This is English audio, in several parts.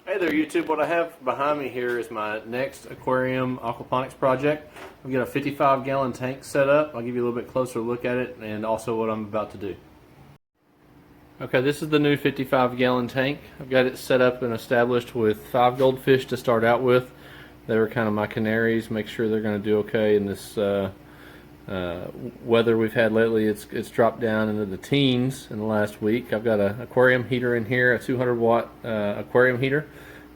Hey there YouTube, what I have behind me here is my next aquarium aquaponics project. I've got a 55-gallon tank set up. I'll give you a little bit closer look at it and also what I'm about to do. Okay, this is the new 55-gallon tank. I've got it set up and established with 5 goldfish to start out with. They were kind of my canaries, make sure they're going to do okay in this weather we've had lately. It's dropped down into the teens in the last week. I've got an aquarium heater in here, a 200-watt aquarium heater.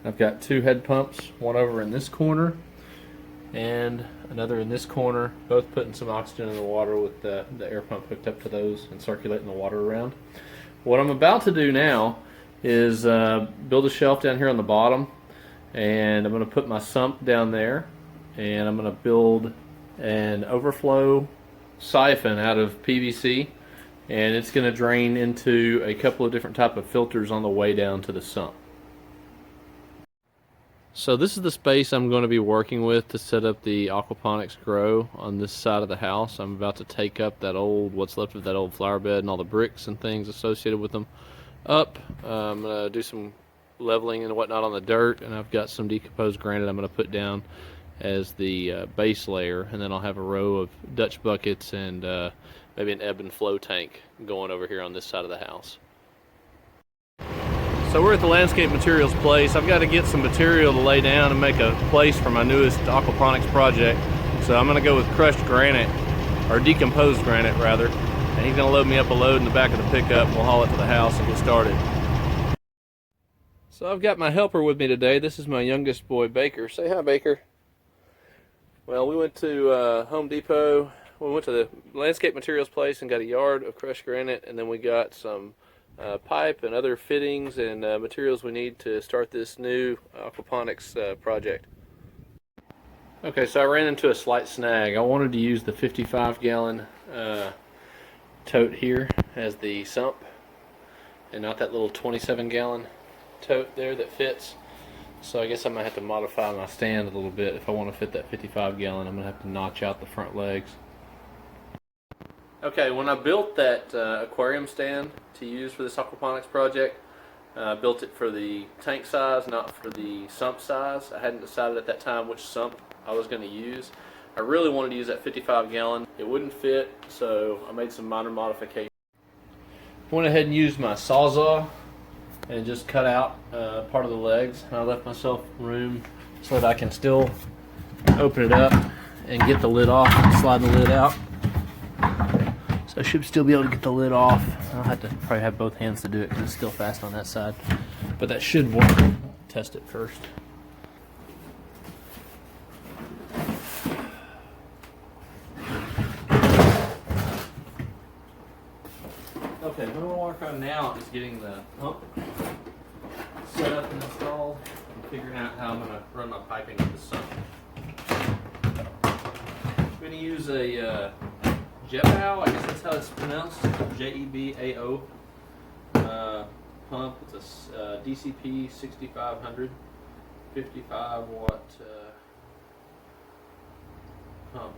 I've got 2 head pumps, one over in this corner and another in this corner, both putting some oxygen in the water with the air pump hooked up to those and circulating the water around. What I'm about to do now is build a shelf down here on the bottom, and I'm going to put my sump down there, and I'm going to build an overflow siphon out of PVC, and it's going to drain into a couple of different type of filters on the way down to the sump. So this is the space I'm going to be working with to set up the aquaponics grow on this side of the house. I'm about to take up that what's left of that old flower bed and all the bricks and things associated with them up. I'm going to do some leveling and whatnot on the dirt, and I've got some decomposed granite I'm going to put down as the base layer, and then I'll have a row of Dutch buckets and maybe an ebb and flow tank going over here on this side of the house. So we're at the landscape materials place. I've got to get some material to lay down and make a place for my newest aquaponics project. So I'm going to go with crushed granite, or decomposed granite rather, and he's going to load me up a load in the back of the pickup, and we'll haul it to the house and get started. So I've got my helper with me today. This is my youngest boy, Baker. Say hi, Baker. Well, we went to Home Depot. We went to the landscape materials place and got a yard of crushed granite, and then we got some pipe and other fittings and materials we need to start this new aquaponics project. Okay, so I ran into a slight snag. I wanted to use the 55-gallon tote here as the sump, and not that little 27-gallon tote there that fits. So I guess I'm going to have to modify my stand a little bit. If I want to fit that 55-gallon, I'm going to have to notch out the front legs. Okay, when I built that aquarium stand to use for this aquaponics project, I built it for the tank size, not for the sump size. I hadn't decided at that time which sump I was going to use. I really wanted to use that 55-gallon. It wouldn't fit, so I made some minor modifications. I went ahead and used my Sawzall and just cut out part of the legs. I left myself room so that I can still open it up and get the lid off and slide the lid out. So I should still be able to get the lid off. I'll have to probably have both hands to do it because it's still fast on that side. But that should work. Test it first. Okay, what I want to work on now is getting the pump set up and installed and figuring out how I'm going to run my piping with the sump. I'm going to use a Jebao, I guess that's how it's pronounced, Jebao pump. It's a DCP 6500 55-watt pump.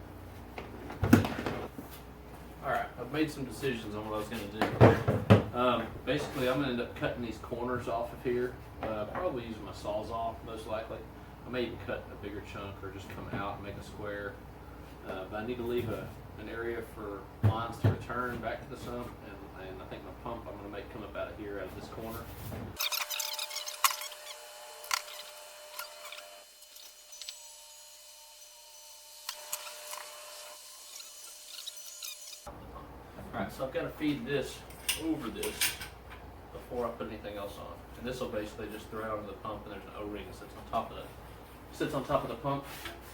Alright, I've made some decisions on what I was going to do. Basically, I'm going to end up cutting these corners off of here, probably using my Sawzall most likely. I may even cut a bigger chunk or just come out and make a square. But I need to leave an area for lines to return back to the sump, and I think my pump I'm going to make come up out of here, out of this corner. Alright, so I've got to feed this over this before I put anything else on. And this will basically just throw out into the pump, and there's an O-ring that sits on top of the pump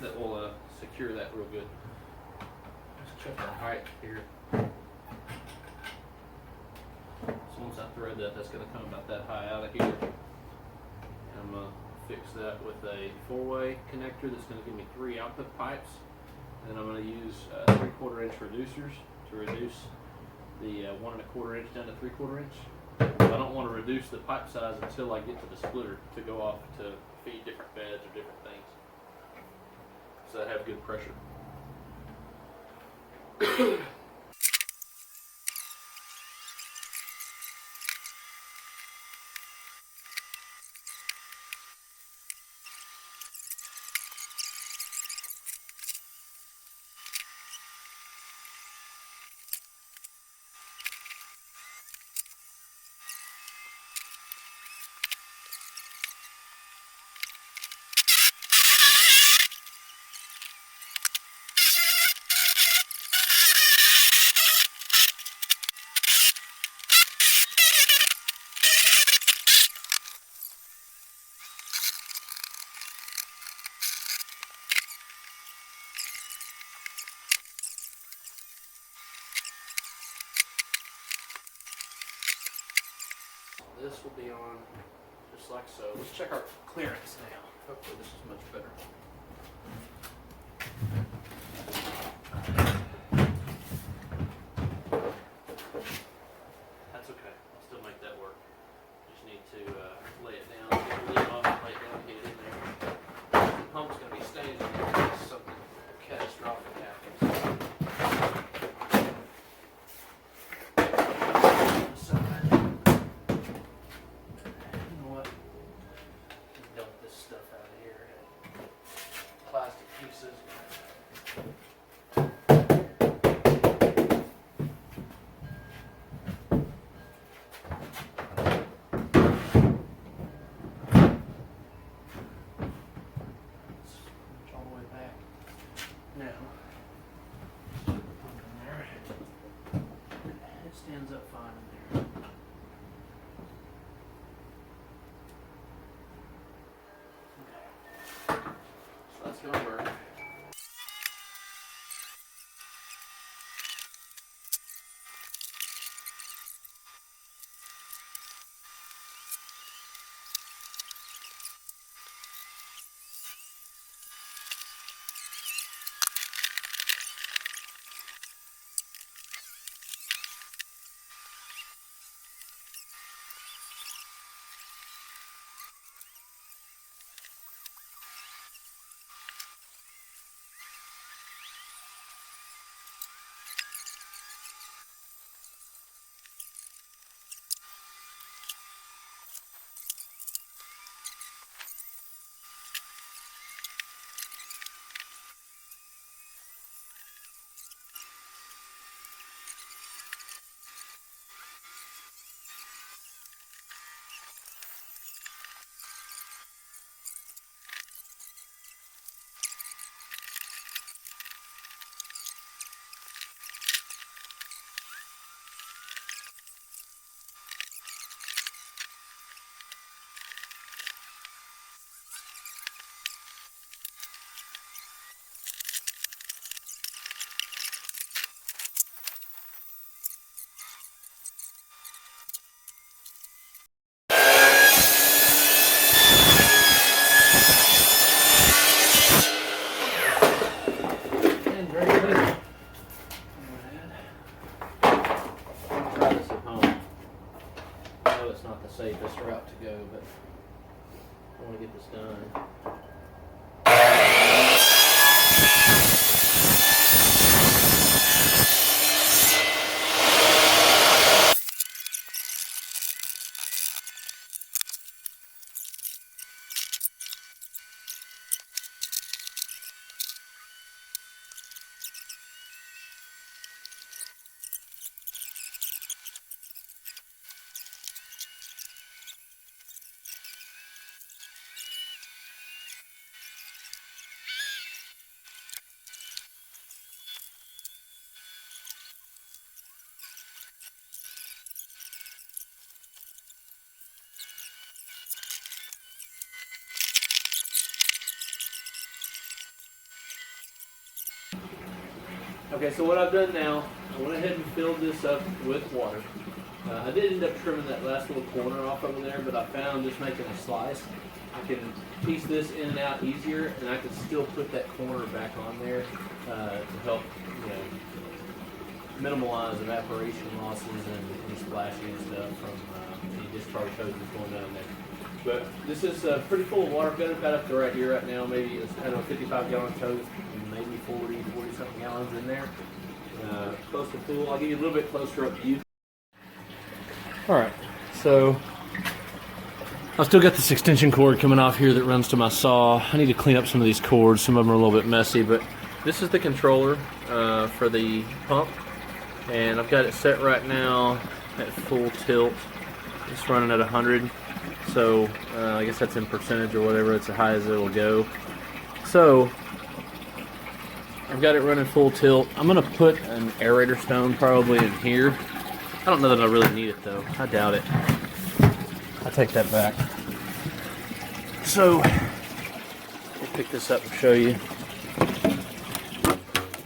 that will secure that real good. Let's check our height here. So once I thread that, that's going to come about that high out of here. And I'm going to fix that with a 4-way connector that's going to give me 3 output pipes. And then I'm going to use 3/4 inch reducers to reduce the 1 1/4 inch down to 3/4 inch. I don't want to reduce the pipe size until I get to the splitter to go off to feed different beds or different things, so I have good pressure. this will be on just like so. Let's check our clearance now. Hopefully this is much better. That's okay. I'll still make that work. Just need to lay it down, get the lid off, lay it down, get it in there. The pump's going to be staying in there in case something catastrophic happens. You know what? Just dump this stuff out of here. Plastic pieces. All the way back. Now, put the pump in there. It stands up fine in there. Okay. So that's going to work. Safest route to go, but I want to get this done. Okay, so what I've done now, I went ahead and filled this up with water. I did end up trimming that last little corner off over there, but I found just making a slice, I can piece this in and out easier, and I can still put that corner back on there to help, minimize evaporation losses and splashing and stuff from any discharge hoses going down there. But this is pretty full of water. I've got it about up to right here right now. Maybe it's kind of a 55-gallon tote, maybe 40-something gallons in there. Close to full. I'll get you a little bit closer up to you. All right, so I've still got this extension cord coming off here that runs to my saw. I need to clean up some of these cords. Some of them are a little bit messy, but this is the controller for the pump, and I've got it set right now at full tilt. It's running at 100. So I guess that's in percentage or whatever. It's as high as it will go. So I've got it running full tilt. I'm going to put an aerator stone probably in here. I don't know that I really need it though. I doubt it. I take that back. So I'll pick this up and show you.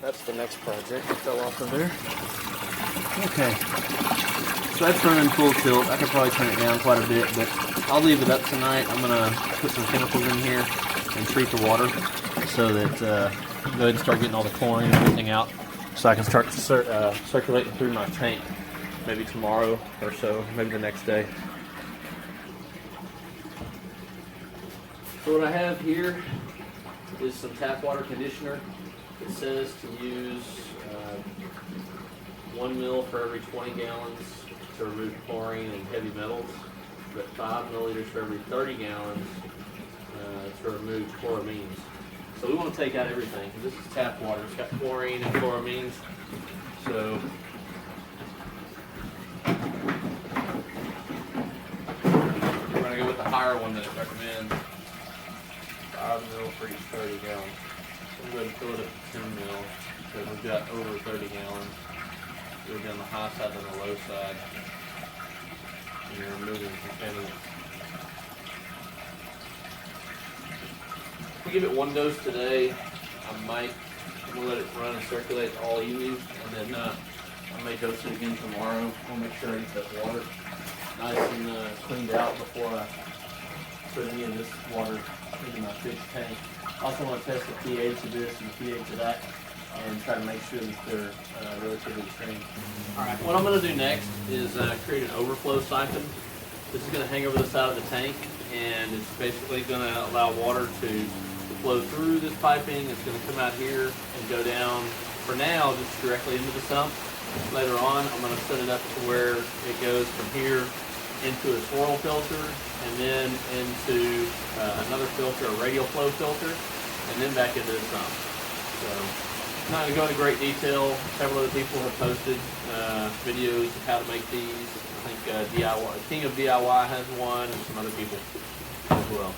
That's the next project. It fell off of there. Okay. So that's running full tilt. I could probably turn it down quite a bit, but I'll leave it up tonight. I'm gonna put some chemicals in here and treat the water so that go ahead and start getting all the chlorine and everything out, so I can start circulating through my tank. Maybe tomorrow or so, maybe the next day. So what I have here is some tap water conditioner. It says to use 1 ml for every 20 gallons to remove chlorine and heavy metals, but 5 milliliters for every 30 gallons to remove chloramines. So we want to take out everything, because this is tap water. It's got chlorine and chloramines. So we're going to go with the higher one that it recommends. 5 ml for each 30 gallons. So I'm going to fill it up to 10 ml because we've got over 30 gallons. We're on the high side and the low side. And you're removing contaminants. If we give it one dose today, I'm going to let it run and circulate all evening, and then I may dose it again tomorrow. I'll make sure I get that water nice and cleaned out before I put any of this water into my fish tank. I also want to test the pH of this and the pH of that, and try to make sure that they're relatively the same. Alright, what I'm going to do next is create an overflow siphon. This is going to hang over the side of the tank, and it's basically going to allow water to flow through this piping. It's going to come out here and go down, for now, just directly into the sump. Later on, I'm going to set it up to where it goes from here into a swirl filter, and then into another filter, a radial flow filter, and then back into the sump. So, I'm not going to go into great detail. Several other people have posted videos of how to make these. I think DIY, King of DIY has one, and some other people as well.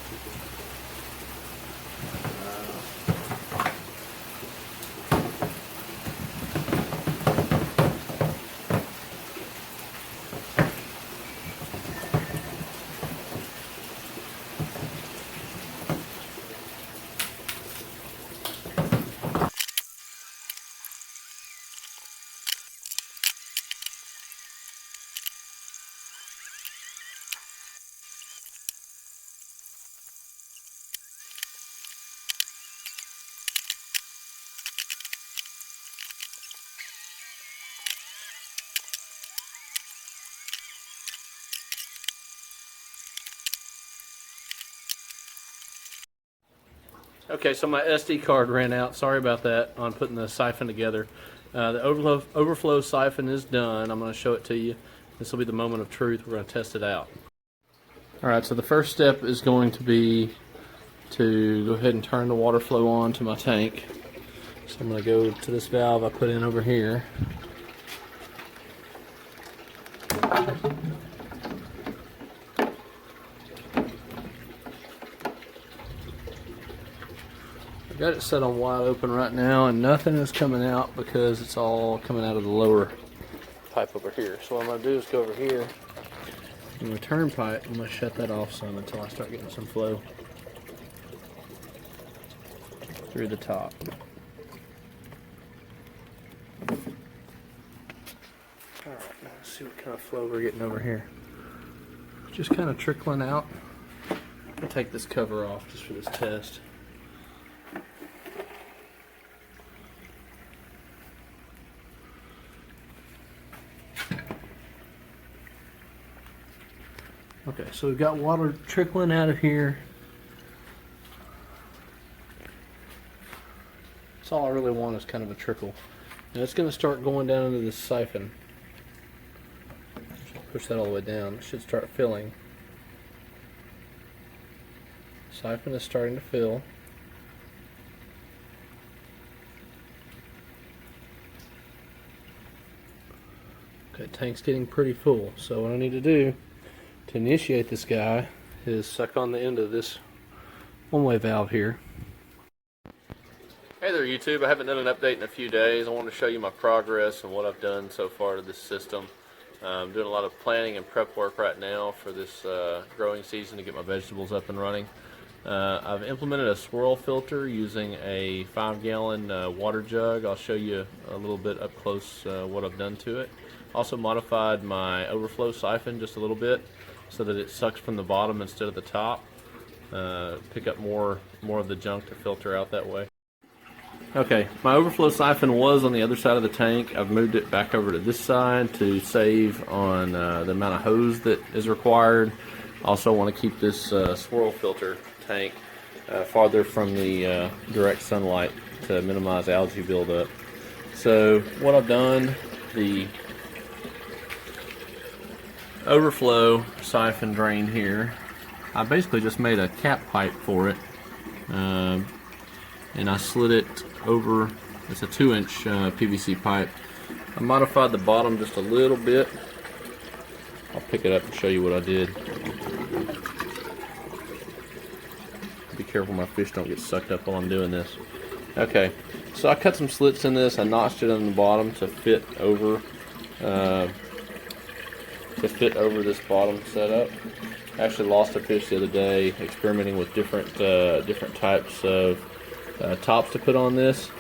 Okay, so my SD card ran out. Sorry about that on putting the siphon together. The overflow siphon is done. I'm going to show it to you. This will be the moment of truth. We're going to test it out. Alright, so the first step is going to be to go ahead and turn the water flow on to my tank. So I'm going to go to this valve I put in over here. I've got it set on wide open right now, and nothing is coming out because it's all coming out of the lower pipe over here. So what I'm going to do is go over here in the return pipe. I'm going to shut that off some until I start getting some flow through the top. Alright, now let's see what kind of flow we're getting over here. Just kind of trickling out. I'll take this cover off just for this test. Okay, so we've got water trickling out of here. That's all I really want, is kind of a trickle. Now it's going to start going down into this siphon. Push that all the way down. It should start filling. Siphon is starting to fill. Okay, tank's getting pretty full. So what I need to do to initiate this guy is suck on the end of this one-way valve here. Hey there YouTube, I haven't done an update in a few days. I want to show you my progress and what I've done so far to this system. I'm doing a lot of planning and prep work right now for this growing season to get my vegetables up and running. I've implemented a swirl filter using a 5-gallon water jug. I'll show you a little bit up close what I've done to it. Also modified my overflow siphon just a little bit so that it sucks from the bottom instead of the top. Pick up more of the junk to filter out that way. Okay, my overflow siphon was on the other side of the tank. I've moved it back over to this side to save on the amount of hose that is required. Also want to keep this swirl filter tank farther from the direct sunlight to minimize algae buildup. So what I've done, the overflow siphon drain here, I basically just made a cap pipe for it, and I slid it over. It's a 2-inch PVC pipe. I modified the bottom just a little bit. I'll pick it up and show you what I did. Be careful my fish don't get sucked up while I'm doing this. Okay, so I cut some slits in this. I notched it on the bottom to fit over this bottom setup. I actually lost a fish the other day experimenting with different types of tops to put on this,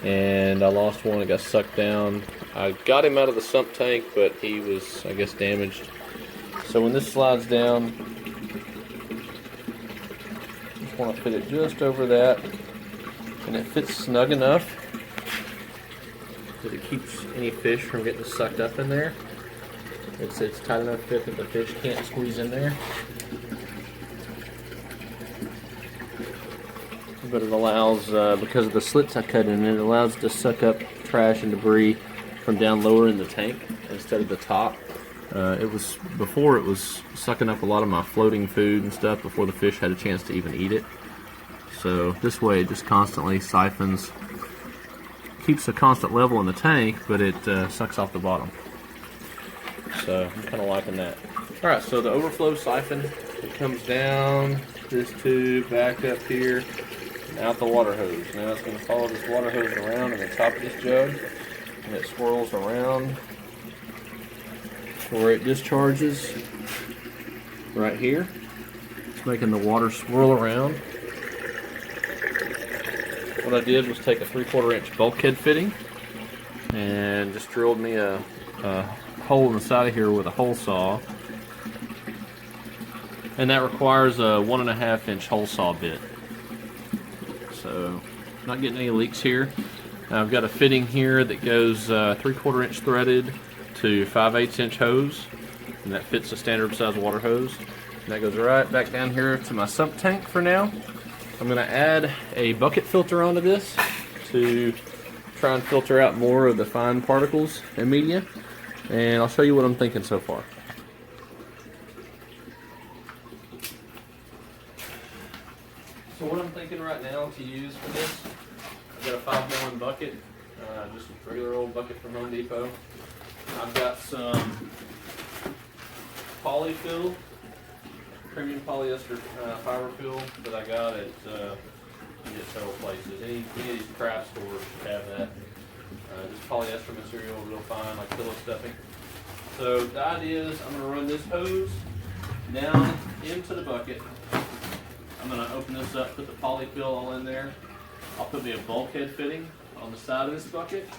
and I lost one that got sucked down. I got him out of the sump tank, but he was, I guess, damaged. So when this slides down, just want to fit it just over that, and it fits snug enough that it keeps any fish from getting sucked up in there. It's tight enough fit that the fish can't squeeze in there. But it allows, because of the slits I cut in it, allows it to suck up trash and debris from down lower in the tank instead of the top. Before it was sucking up a lot of my floating food and stuff before the fish had a chance to even eat it. So this way it just constantly siphons, keeps a constant level in the tank, but it sucks off the bottom. So I'm kind of liking that. Alright, so the overflow siphon, it comes down this tube, back up here, and out the water hose. Now it's going to follow this water hose around on the top of this jug, and it swirls around where it discharges right here. It's making the water swirl around. What I did was take a 3/4 inch bulkhead fitting and just drilled me a hole in the side of here with a hole saw, and that requires a 1.5 inch hole saw bit. So not getting any leaks here. I've got a fitting here that goes 3/4 inch threaded to 5/8 inch hose, and that fits a standard size water hose, and that goes right back down here to my sump tank for now. I'm going to add a bucket filter onto this to try and filter out more of the fine particles and media, and I'll show you what I'm thinking so far. So what I'm thinking right now to use for this, I've got a 5-gallon bucket, just a regular old bucket from Home Depot. I've got some polyfill, premium polyester fiber fill that I got at several places. Any of these craft stores have that. Just polyester material, real fine, like pillow stuffing. So the idea is I'm going to run this hose down into the bucket. I'm going to open this up, put the polyfill all in there. I'll put me a bulkhead fitting on the side of this bucket.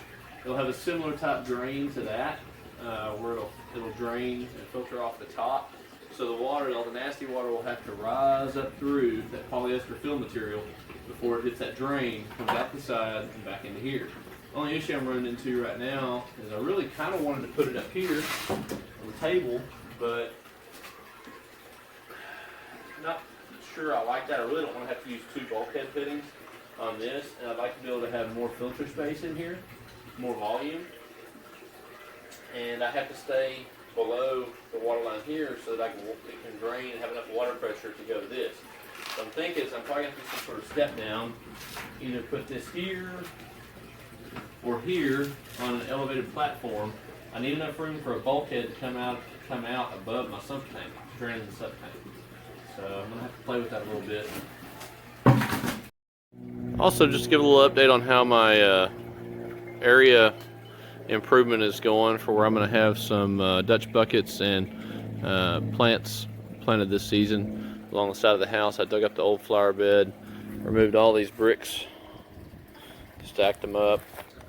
It'll have a similar type drain to that, where it'll drain and filter off the top. So the water, all the nasty water, will have to rise up through that polyester fill material before it hits that drain, comes out the side and back into here. The only issue I'm running into right now is I really kind of wanted to put it up here on the table, but not sure I like that. I really don't want to have to use 2 bulkhead fittings on this, and I'd like to be able to have more filter space in here, more volume, and I have to stay below the water line here so that it can drain and have enough water pressure to go to this. So I'm thinking I'm probably going to do some sort of step down, either put this here or here on an elevated platform. I need enough room for a bulkhead to come out above my sump tank, draining the sump tank. So I'm going to have to play with that a little bit. Also, just to give a little update on how my area improvement is going for where I'm going to have some Dutch buckets and plants planted this season along the side of the house. I dug up the old flower bed, removed all these bricks, stacked them up,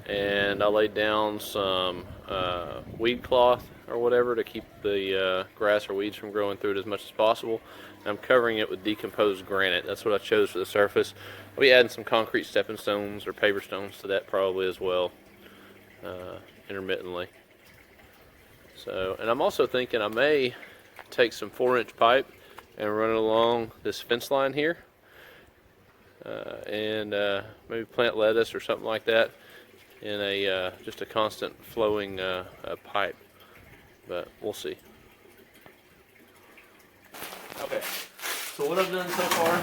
and I laid down some weed cloth or whatever to keep the grass or weeds from growing through it as much as possible. I'm covering it with decomposed granite. That's what I chose for the surface. I'll be adding some concrete stepping stones or paver stones to that probably as well, intermittently. So, and I'm also thinking I may take some 4-inch pipe and run it along this fence line here, and maybe plant lettuce or something like that in a just a constant flowing pipe, but we'll see. Okay, so what I've done so far,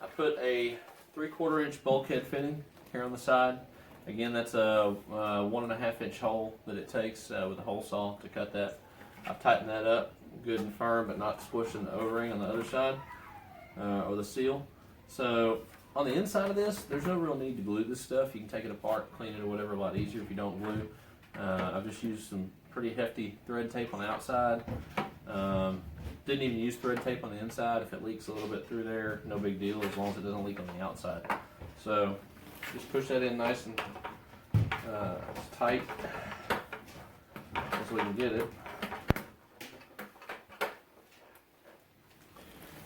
I put a 3/4 inch bulkhead fitting here on the side. Again, that's a 1.5 inch hole that it takes with a hole saw to cut that. I've tightened that up good and firm, but not squishing the O-ring on the other side, or the seal. So on the inside of this, there's no real need to glue this stuff. You can take it apart, clean it or whatever a lot easier if you don't glue. I've just used some pretty hefty thread tape on the outside. Didn't even use thread tape on the inside. If it leaks a little bit through there, no big deal, as long as it doesn't leak on the outside. So just push that in nice and tight as we can get it.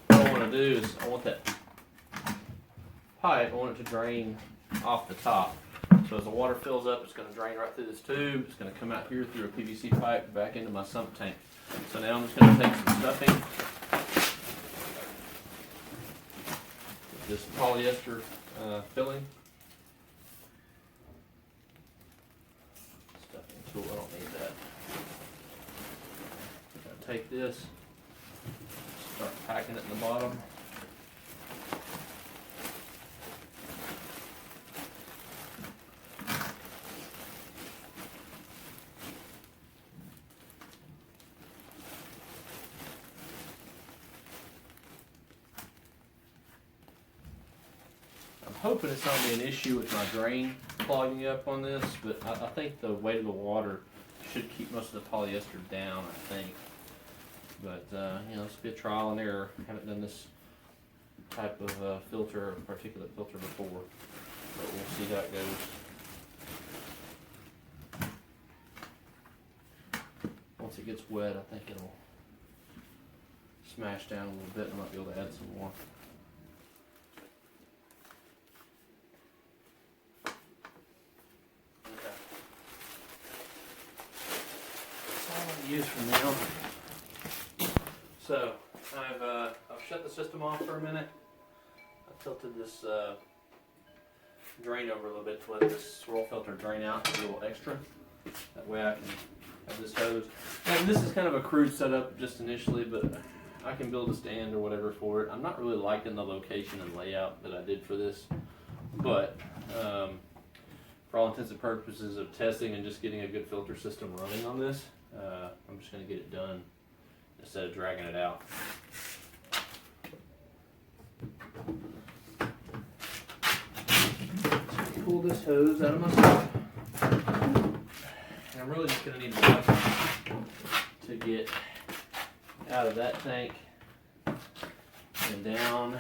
What I want to do is I want that pipe, I want it to drain off the top. So as the water fills up, it's going to drain right through this tube. It's going to come out here through a PVC pipe back into my sump tank. So now I'm just going to take some stuffing, this polyester filling. Stuffing tool, I don't need that. I'm going to take this, start packing it in the bottom. I'm hoping it's not going to be an issue with my drain clogging up on this, but I think the weight of the water should keep most of the polyester down, I think. But, you know, this will be a trial and error. I haven't done this type of filter or particulate filter before, but we'll see how it goes. Once it gets wet, I think it'll smash down a little bit and I might be able to add some more. Use for now. So I've shut the system off for a minute. I tilted this drain over a little bit to let this swirl filter drain out a little extra. That way I can have this hose. And this is kind of a crude setup just initially, but I can build a stand or whatever for it. I'm not really liking the location and layout that I did for this, but for all intents and purposes of testing and just getting a good filter system running on this, I'm just going to get it done instead of dragging it out. So pull this hose out of my sump. And I'm really just going to need a bucket to get out of that tank and down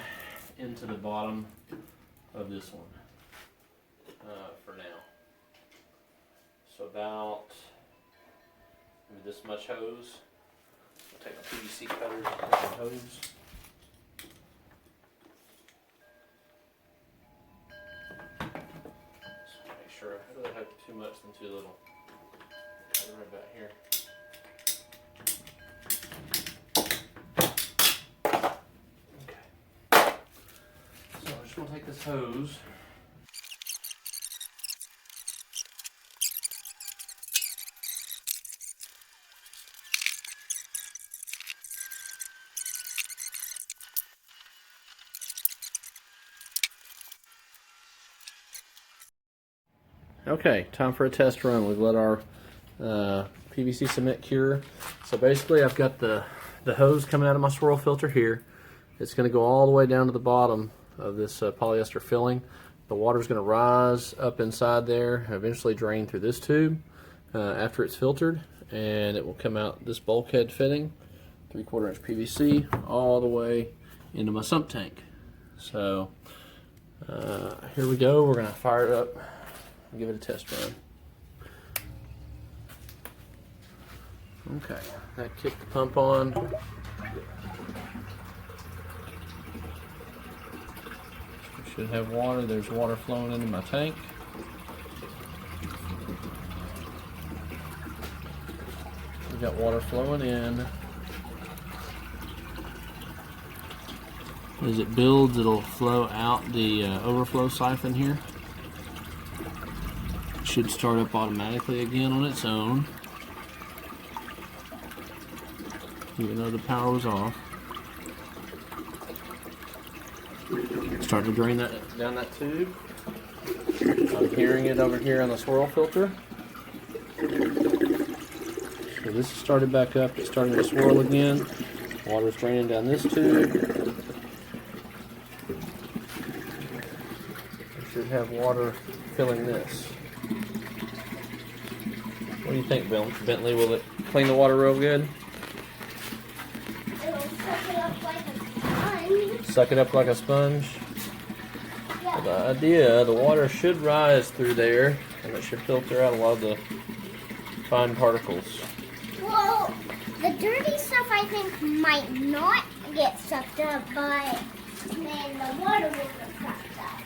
into the bottom of this one for now. So about maybe this much hose. I'll take my PVC cutters and cut the hose. Just make sure I don't really have too much than too little. Cut it right back here. Okay. So I just want to take this hose. Okay, time for a test run. We've let our PVC cement cure. So basically I've got the hose coming out of my swirl filter here. It's going to go all the way down to the bottom of this polyester filling. The water's going to rise up inside there, eventually drain through this tube after it's filtered, and it will come out this bulkhead fitting, 3/4 inch PVC, all the way into my sump tank. So here we go. We're going to fire it up and give it a test run. Okay, that kicked the pump on. Should have water. There's water flowing into my tank. We've got water flowing in. As it builds, it'll flow out the overflow siphon here. It should start up automatically again on its own, even though the power was off. Start to drain that down that tube. I'm hearing it over here on the swirl filter. So this is started back up. It's starting to swirl again. Water's draining down this tube. We should have water filling this. What do you think, Bentley? Will it clean the water real good? It'll suck it up like a sponge. Suck it up like a sponge? Yeah. The idea, the water should rise through there, and it should filter out a lot of the fine particles. Well, the dirty stuff I think might not get sucked up, but then the water will get sucked up.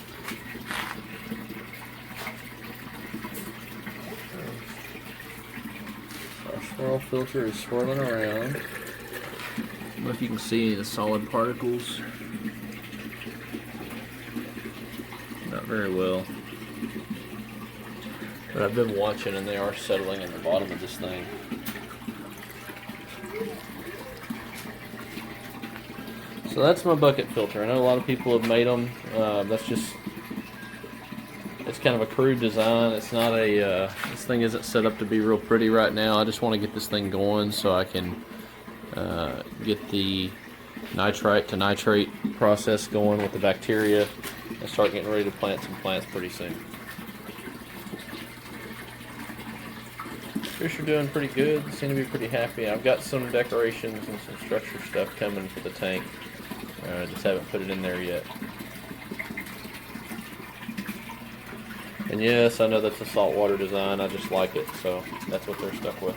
Our swirl filter is swirling around. I don't know if you can see the solid particles. Not very well. But I've been watching and they are settling in the bottom of this thing. So that's my bucket filter. I know a lot of people have made them. That's just, it's kind of a crude design. It's not a, this thing isn't set up to be real pretty right now. I just want to get this thing going so I can get the nitrite to nitrate process going with the bacteria and start getting ready to plant some plants pretty soon. Fish are doing pretty good. They seem to be pretty happy. I've got some decorations and some structure stuff coming for the tank. I just haven't put it in there yet. And yes, I know that's a saltwater design. I just like it, so that's what they're stuck with.